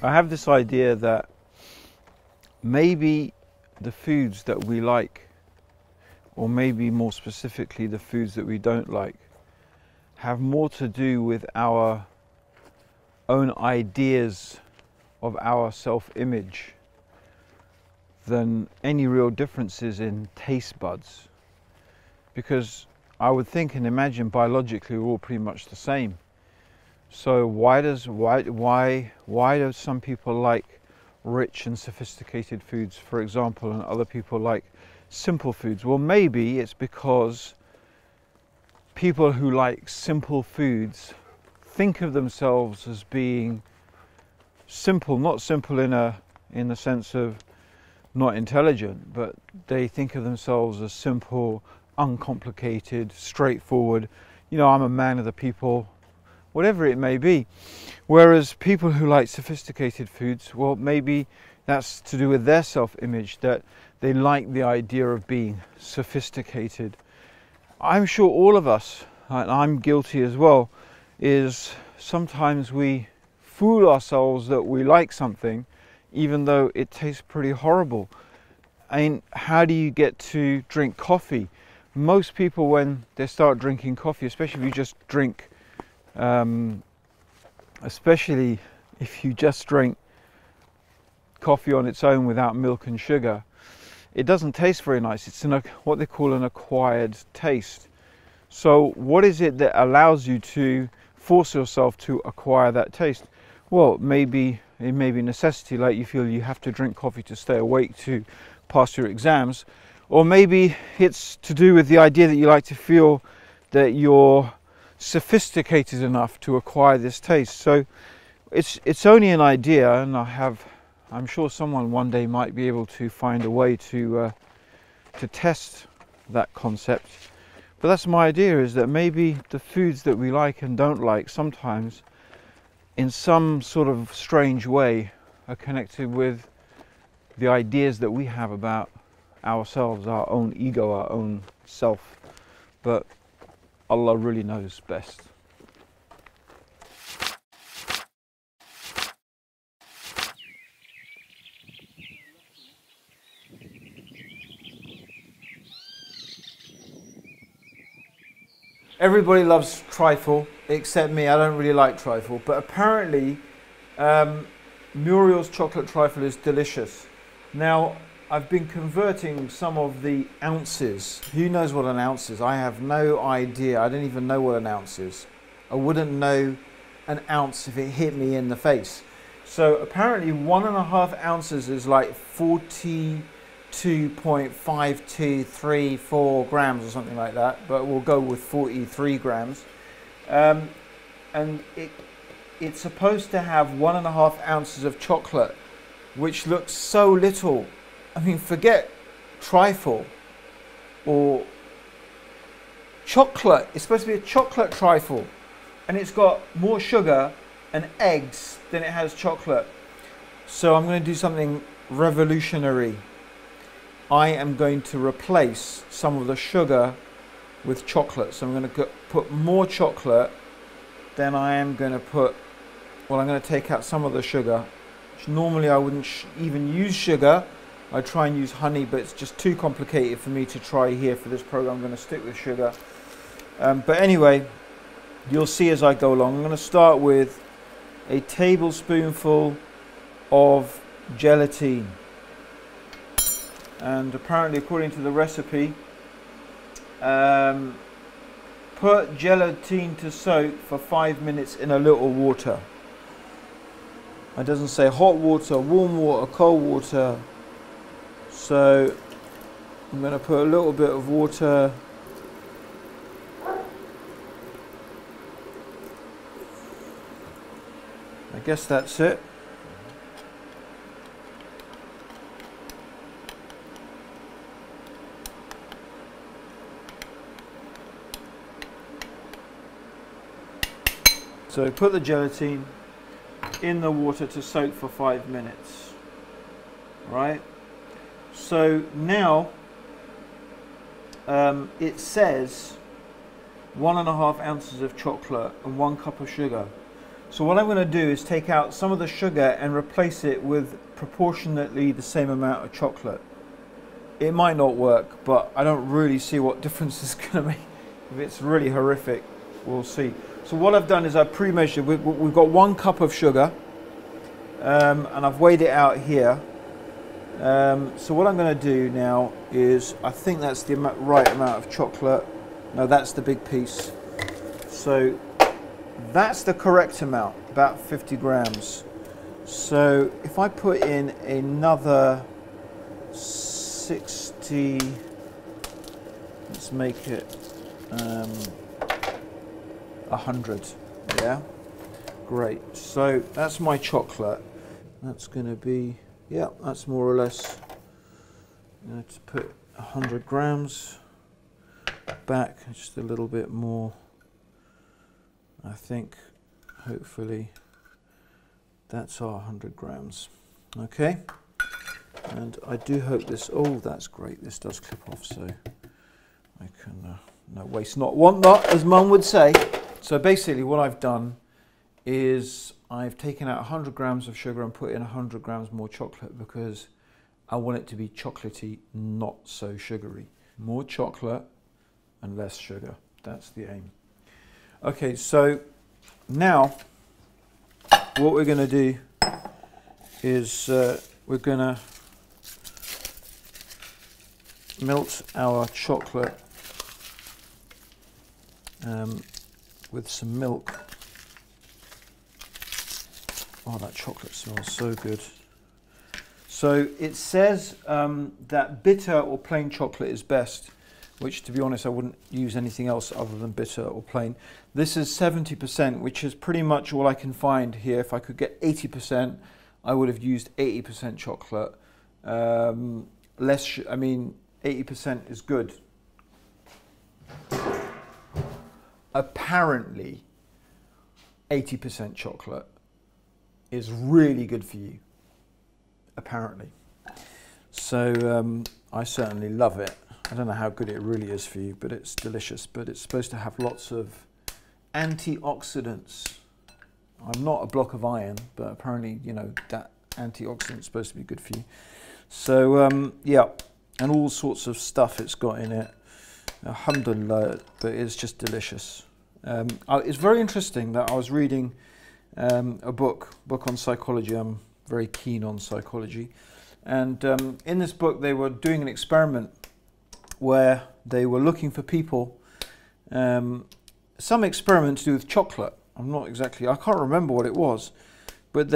I have this idea that maybe the foods that we like, or maybe more specifically the foods that we don't like, have more to do with our own ideas of our self-image than any real differences in taste buds. Because I would think and imagine biologically we're all pretty much the same. So why do some people like rich and sophisticated foods, for example, and other people like simple foods? Well, maybe it's because people who like simple foods think of themselves as being simple, not simple in the sense of not intelligent, but they think of themselves as simple, uncomplicated, straightforward. You know, I'm a man of the people, whatever it may be. Whereas people who like sophisticated foods, well, maybe that's to do with their self-image, that they like the idea of being sophisticated. I'm sure all of us, and I'm guilty as well, is sometimes we fool ourselves that we like something even though it tastes pretty horrible. I mean, how do you get to drink coffee? Most people, when they start drinking coffee, especially if you just drink coffee on its own without milk and sugar, it doesn't taste very nice. It's what they call an acquired taste. So what is it that allows you to force yourself to acquire that taste? Well, maybe it may be necessity, like you feel you have to drink coffee to stay awake to pass your exams, or maybe it's to do with the idea that you like to feel that you're sophisticated enough to acquire this taste. So it's only an idea, and I'm sure someone one day might be able to find a way to test that concept. But that's my idea, is that maybe the foods that we like and don't like sometimes in some sort of strange way are connected with the ideas that we have about ourselves, our own ego, our own self. But Allah really knows best. Everybody loves trifle, except me. I don't really like trifle. But apparently, Mauriel's chocolate trifle is delicious. Now, I've been converting some of the ounces. Who knows what an ounce is? I have no idea. I don't even know what an ounce is. I wouldn't know an ounce if it hit me in the face. So apparently 1.5 ounces is like 42.5234 grams or something like that, but we'll go with 43 grams. And it's supposed to have 1.5 ounces of chocolate, which looks so little. I mean, forget trifle or chocolate. It's supposed to be a chocolate trifle, and it's got more sugar and eggs than it has chocolate. So I'm going to do something revolutionary. I am going to replace some of the sugar with chocolate. So I'm going to put more chocolate than I am going to put, well, I'm going to take out some of the sugar. Which normally I wouldn't even use sugar. I try and use honey, but it's just too complicated for me to try here for this program. I'm going to stick with sugar. But anyway, you'll see as I go along. I'm going to start with a tablespoonful of gelatine. And apparently, according to the recipe, put gelatine to soak for 5 minutes in a little water. It doesn't say hot water, warm water, cold water. So I'm going to put a little bit of water. I guess that's it. So put the gelatine in the water to soak for 5 minutes, right? So now it says 1.5 ounces of chocolate and 1 cup of sugar. So what I'm going to do is take out some of the sugar and replace it with proportionately the same amount of chocolate. It might not work, but I don't really see what difference it's going to make. If it's really horrific, we'll see. So what I've done is I've pre-measured. We've got 1 cup of sugar, and I've weighed it out here. So what I'm going to do now is, I think that's the right amount of chocolate. No, that's the big piece. So that's the correct amount, about 50 grams. So if I put in another 60, let's make it 100, yeah? Great, so that's my chocolate. That's going to be, yeah, that's more or less, let's put 100 grams back, just a little bit more. I think, hopefully, that's our 100 grams. Okay, and I do hope this, oh, that's great, this does clip off, so I can, no waste not, want not, as Mum would say. So basically what I've done is I've taken out 100 grams of sugar and put in 100 grams more chocolate because I want it to be chocolatey, not so sugary. More chocolate and less sugar, that's the aim. Okay, so now what we're going to do is we're going to melt our chocolate with some milk. Oh, that chocolate smells so good. So it says that bitter or plain chocolate is best, which, to be honest, I wouldn't use anything else other than bitter or plain. This is 70%, which is pretty much all I can find here. If I could get 80%, I would have used 80% chocolate. I mean, 80% is good. Apparently, 80% chocolate is really good for you. Apparently. So I certainly love it. I don't know how good it really is for you, but it's delicious. But it's supposed to have lots of antioxidants. I'm not a block of iron, but apparently, you know, that antioxidant is supposed to be good for you. So, yeah, and all sorts of stuff it's got in it. Alhamdulillah, but it's just delicious. It's very interesting that I was reading a book on psychology. I'm very keen on psychology. And in this book, they were doing an experiment where they were looking for people, some experiment to do with chocolate. I can't remember what it was, but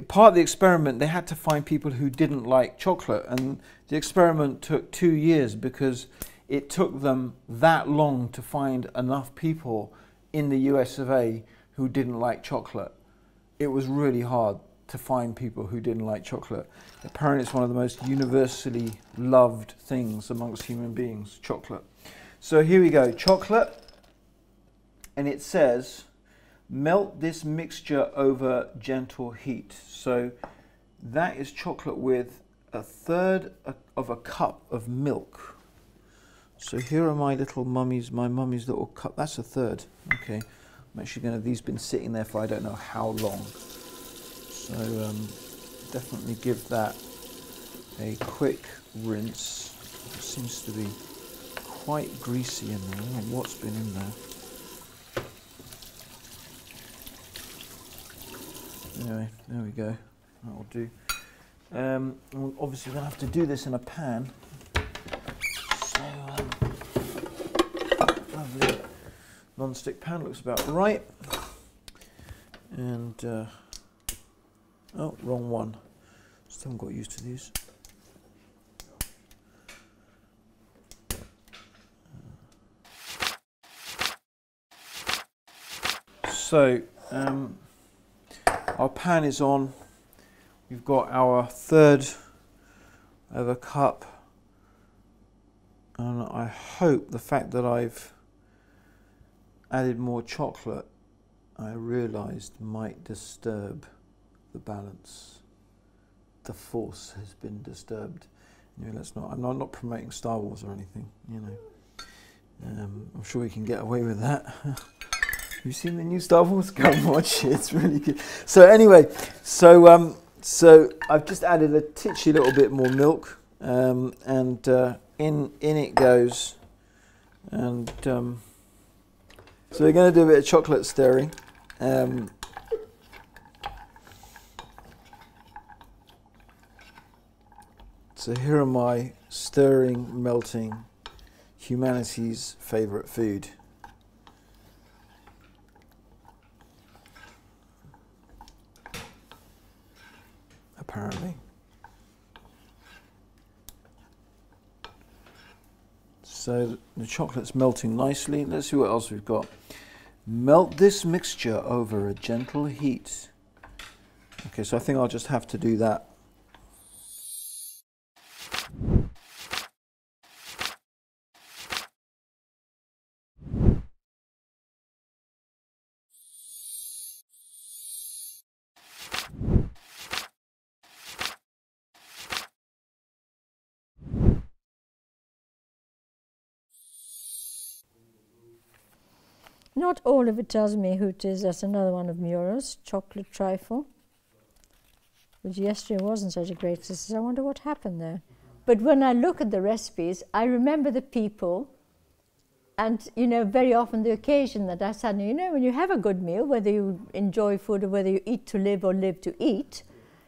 part of the experiment, they had to find people who didn't like chocolate. And the experiment took 2 years because it took them that long to find enough people in the US of A who didn't like chocolate. It was really hard to find people who didn't like chocolate. Apparently it's one of the most universally loved things amongst human beings, chocolate. So here we go, chocolate, and it says, melt this mixture over gentle heat. So that is chocolate with 1/3 of a cup of milk. So here are my mummy's little cup. That's 1/3. Okay, I'm actually going to, these been sitting there for I don't know how long. So definitely give that a quick rinse. It seems to be quite greasy in there. I don't know what's been in there. Anyway, there we go. That'll do. Obviously, we're going to have to do this in a pan. So, lovely non-stick pan looks about right. And oh, wrong one. Still haven't got used to these. So our pan is on. We've got our 1/3 of a cup, and I hope the fact that I've added more chocolate, I realised, might disturb the balance. The force has been disturbed. You know, I'm not promoting Star Wars or anything, you know. I'm sure we can get away with that. you seen the new Star Wars? Go and watch it. It's really good. So anyway, so I've just added a titchy little bit more milk, and in it goes, and so we're going to do a bit of chocolate stirring. So here are my stirring, melting, humanity's favourite food. Apparently. So the chocolate's melting nicely. Let's see what else we've got. Melt this mixture over a gentle heat. Okay, so I think I'll just have to do that. Not all of it tells me who it is. That's another one of Mauriel's, chocolate trifle, which yesterday wasn't such a great success. I wonder what happened there. But when I look at the recipes, I remember the people and, you know, very often the occasion that I suddenly, you know, when you have a good meal, whether you enjoy food or whether you eat to live or live to eat,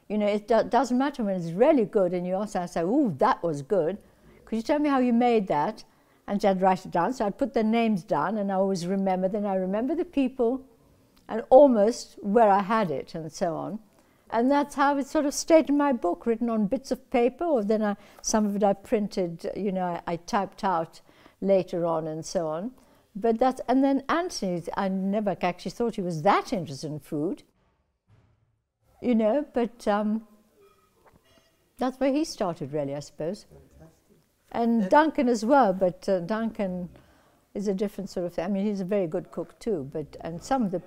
you know, it doesn't matter when it's really good and you also say, ooh, that was good. Could you tell me how you made that? And I'd write it down, so I'd put their names down and I always remember. Then I remember the people and almost where I had it and so on. And that's how it sort of stayed in my book, written on bits of paper, or then some of it I printed, you know, I typed out later on and so on. But that's, and then Anthony, I never actually thought he was that interested in food, you know, but that's where he started really, I suppose. And Duncan as well, but Duncan is a different sort of thing. I mean, he's a very good cook too, but and some of the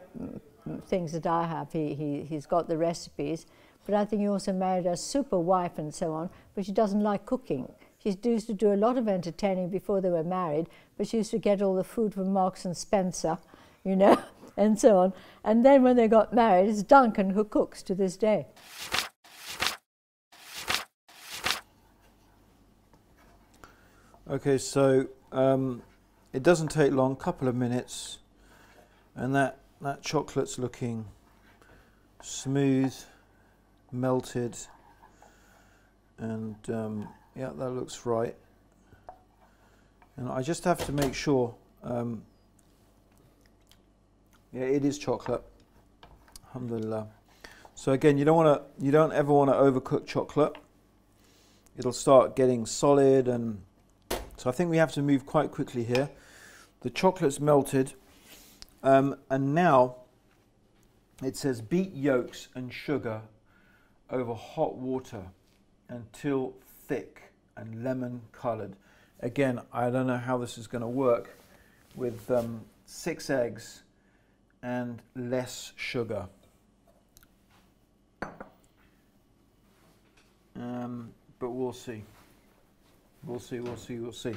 things that I have, he's got the recipes, but I think he also married a super wife and so on, but she doesn't like cooking. She used to do a lot of entertaining before they were married, but she used to get all the food from Marks and Spencer, you know, and so on. And then when they got married, it's Duncan who cooks to this day. Okay, so it doesn't take long, couple of minutes, and that chocolate's looking smooth, melted, and yeah, that looks right. And I just have to make sure, yeah, it is chocolate. Alhamdulillah. So again, you don't ever want to overcook chocolate. It'll start getting solid, and so I think we have to move quite quickly here. The chocolate's melted, and now it says beat yolks and sugar over hot water until thick and lemon colored. Again, I don't know how this is going to work with 6 eggs and less sugar. But we'll see. We'll see.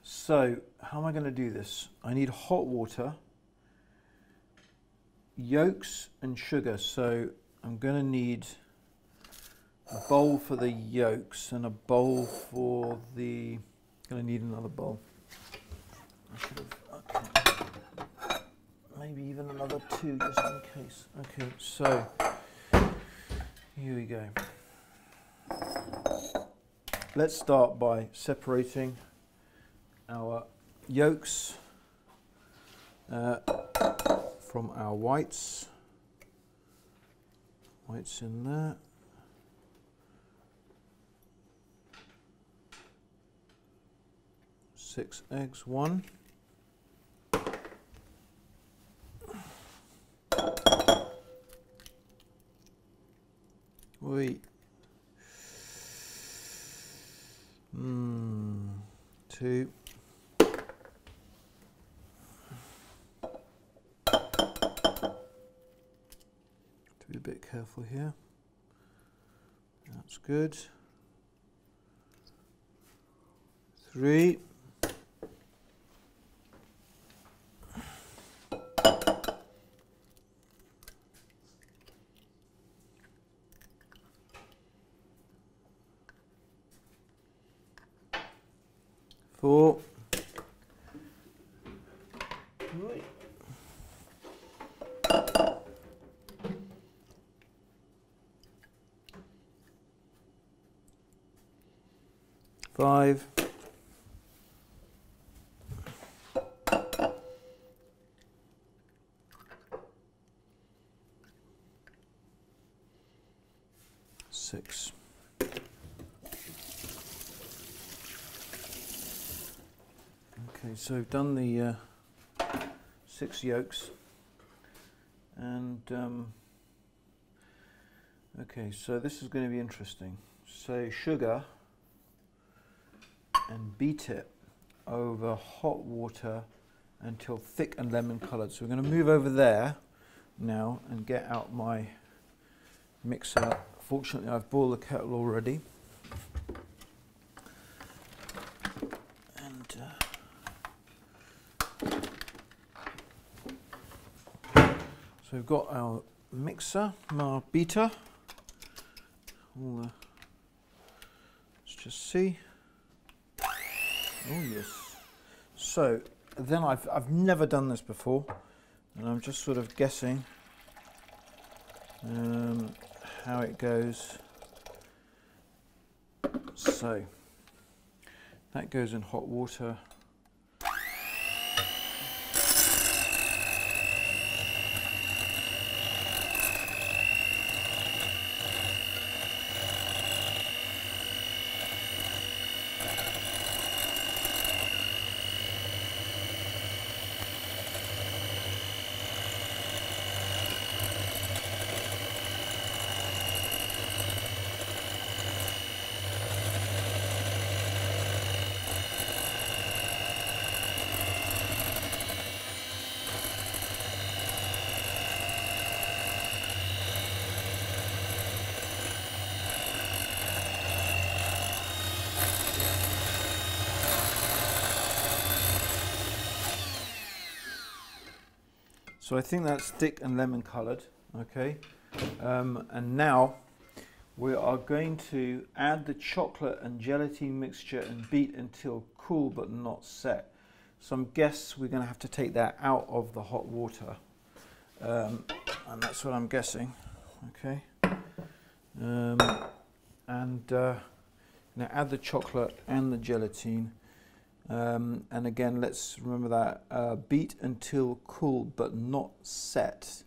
So, how am I going to do this? I need hot water, yolks and sugar. So, I'm going to need a bowl for the yolks and a bowl for the... going to need another bowl. Okay. Maybe even another 2 just in case. Okay, so here we go. Let's start by separating our yolks from our whites. Whites in there. Six eggs, 1. Wait. 2. To be a bit careful here. That's good. 3. 4. 5. 6. Okay, so we've done the 6 yolks, and okay, so this is going to be interesting. So sugar, and beat it over hot water until thick and lemon coloured. So we're going to move over there now and get out my mixer. Fortunately, I've boiled the kettle already. And so we've got our mixer, our beater. Let's just see. Oh yes. So then I've never done this before, and I'm just sort of guessing how it goes. So that goes in hot water. So I think that's thick and lemon coloured, okay? And now we are going to add the chocolate and gelatine mixture and beat until cool but not set. So I guess we're going to have to take that out of the hot water, and that's what I'm guessing, okay? Now add the chocolate and the gelatine. And again, let's remember that beat until cool but not set.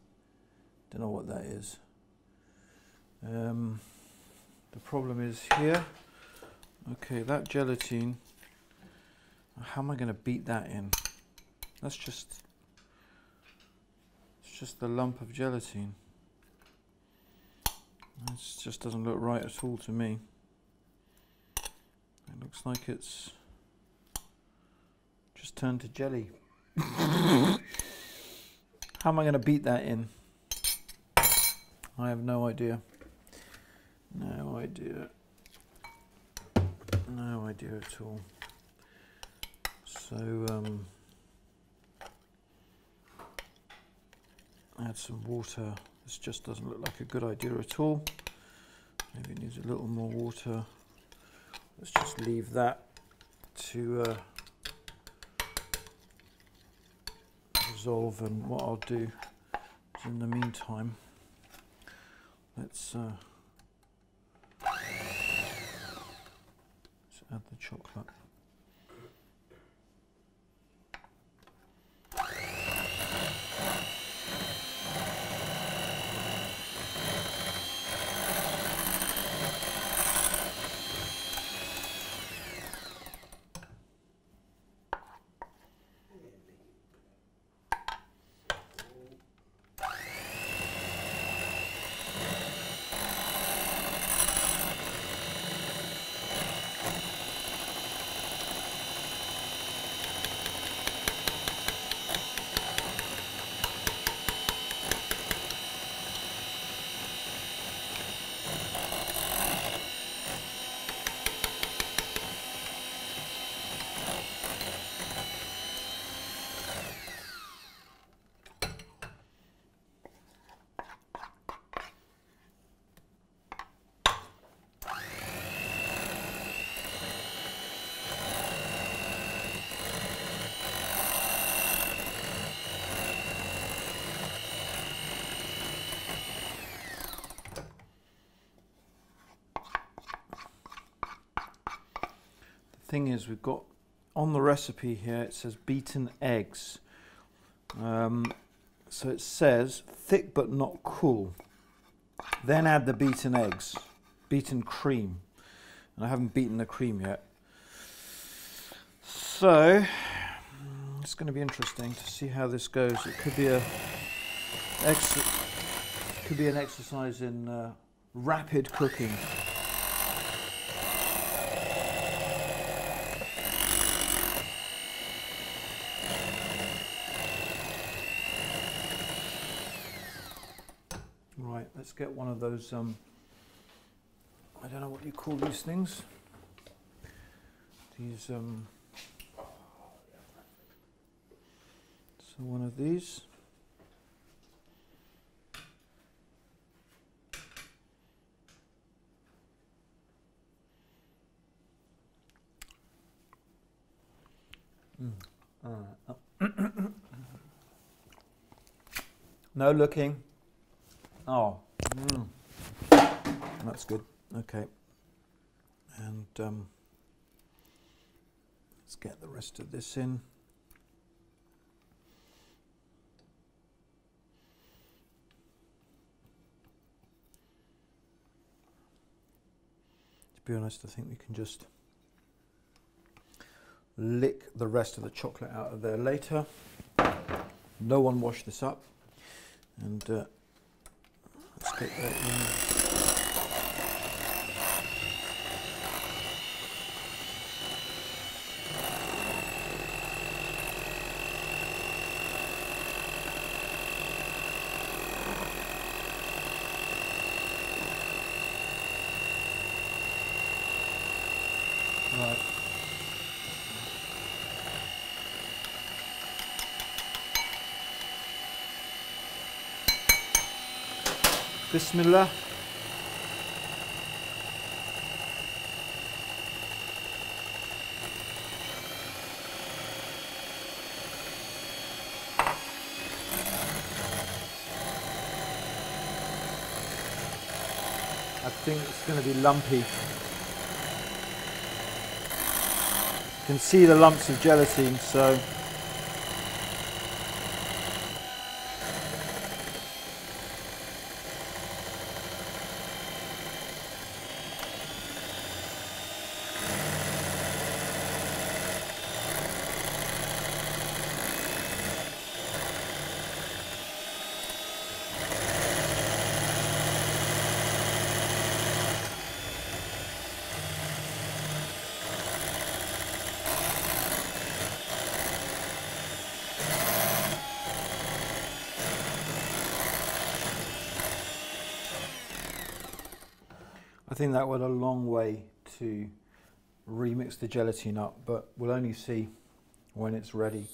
Don't know what that is. The problem is here. Okay, that gelatine. How am I going to beat that in? It's just the lump of gelatine. It just doesn't look right at all to me. It looks like it's just turned to jelly. How am I going to beat that in? I have no idea. No idea. No idea at all. So add some water. This just doesn't look like a good idea at all. Maybe it needs a little more water. Let's just leave that to dissolve, and what I'll do is in the meantime, let's add the chocolate. thing is, we've got on the recipe here, it says beaten eggs. So it says thick but not cool. Then add the beaten eggs, beaten cream. And I haven't beaten the cream yet. So it's going to be interesting to see how this goes. It could be an exercise in rapid cooking. Right, let's get one of those, I don't know what you call these things. These, so one of these. No looking. Oh, that's good. Okay, and let's get the rest of this in. To be honest, I think we can just lick the rest of the chocolate out of there later. No one wash this up, and let's get that in. Right. Bismillah. I think it's going to be lumpy. You can see the lumps of gelatine, so I think that went a long way to remix the gelatine up, but we'll only see when it's ready.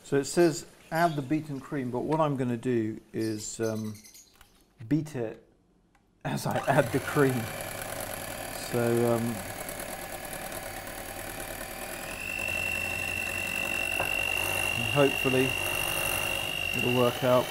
So it says add the beaten cream, but what I'm going to do is beat it as I add the cream. So hopefully it'll work out.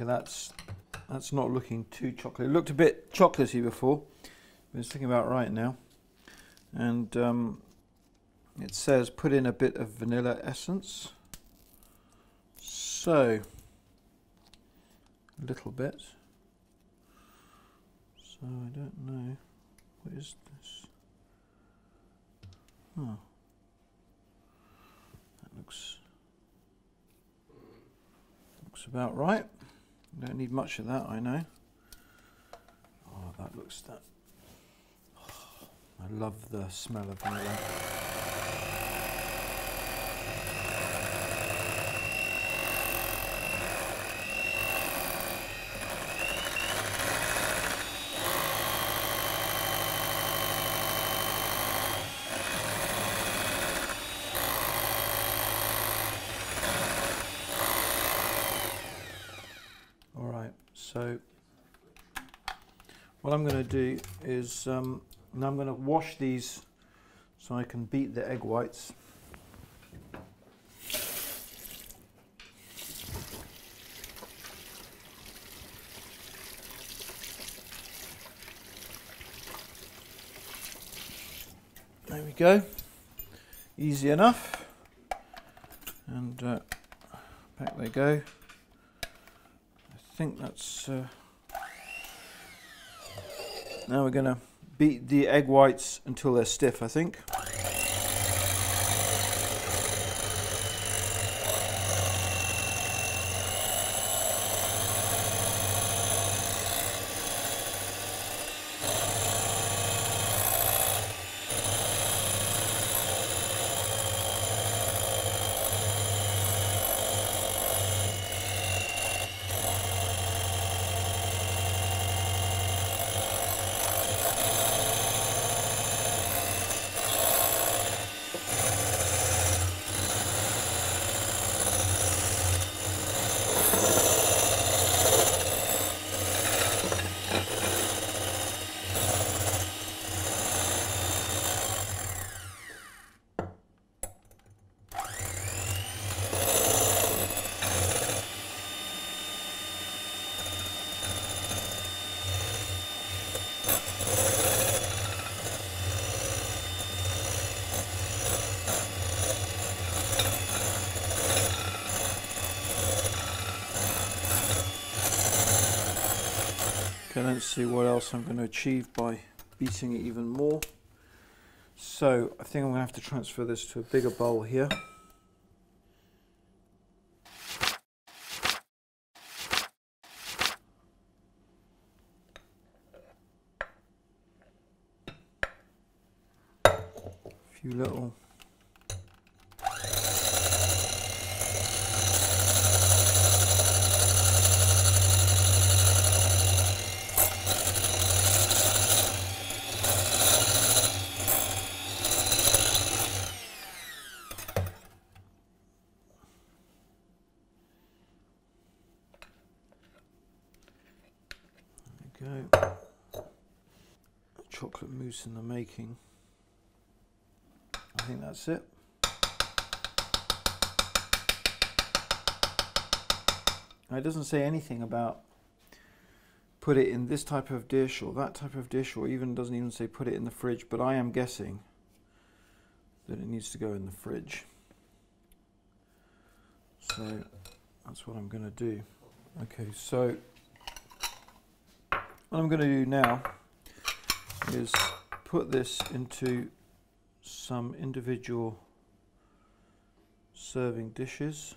Okay, that's not looking too chocolatey. It looked a bit chocolatey before, but it's looking about right now. And It says put in a bit of vanilla essence. So, a little bit. So I don't know. What is this? Oh. That looks about right. Don't need much of that, I know. Oh, that looks that. Oh, I love the smell of vanilla. So what I'm going to do is now I'm going to wash these so I can beat the egg whites. There we go. Easy enough. And back they go. I think that's now we're going to beat the egg whites until they're stiff, I think. Okay, let's see what else I'm going to achieve by beating it even more. So I think I'm going to have to transfer this to a bigger bowl here. A few little go. Chocolate mousse in the making. I think that's it. Now, it doesn't say anything about put it in this type of dish or that type of dish, or even doesn't even say put it in the fridge, but I am guessing that it needs to go in the fridge. So that's what I'm going to do. Okay, so what I'm going to do now is put this into some individual serving dishes.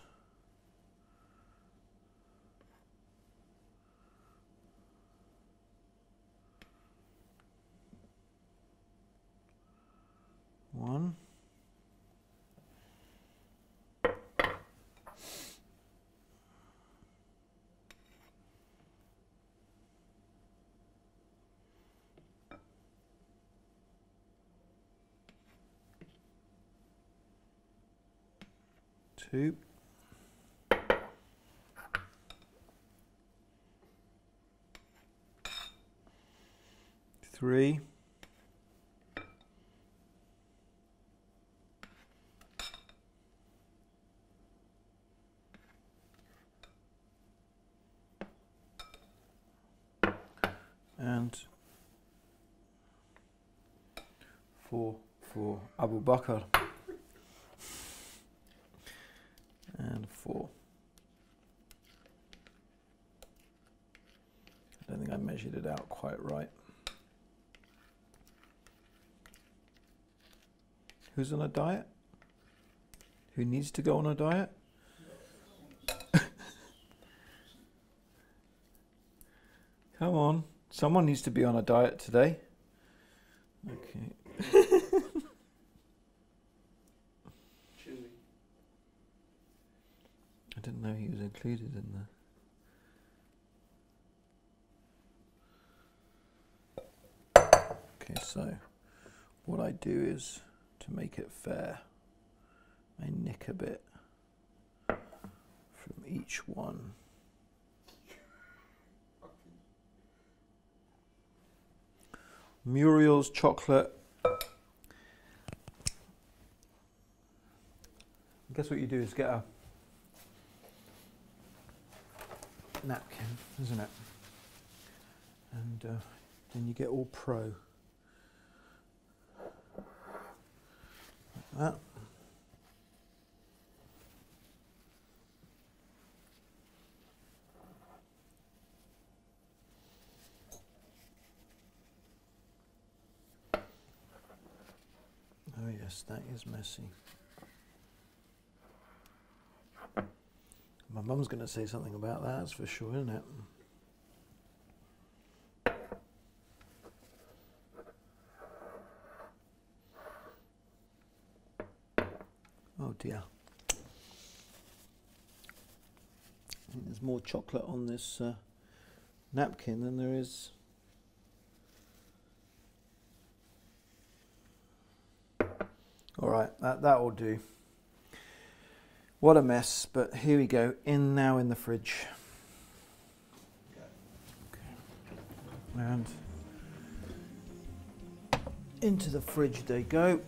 One. Two. Three. And 4 for Abu Bakr. measured it out quite right. Who's on a diet? Who needs to go on a diet? Come on, someone needs to be on a diet today. Okay. I didn't know he was included in there. Okay, so what I do is, to make it fair, I nick a bit from each one. Muriel's chocolate. Guess what you do is get a napkin, isn't it? And then you get all pro. Like that. Oh yes, that is messy. My mum's going to say something about that, that's for sure, isn't it? Oh dear. I think there's more chocolate on this napkin than there is. All right, that will do. What a mess, but here we go. Now in the fridge. Okay. And into the fridge they go.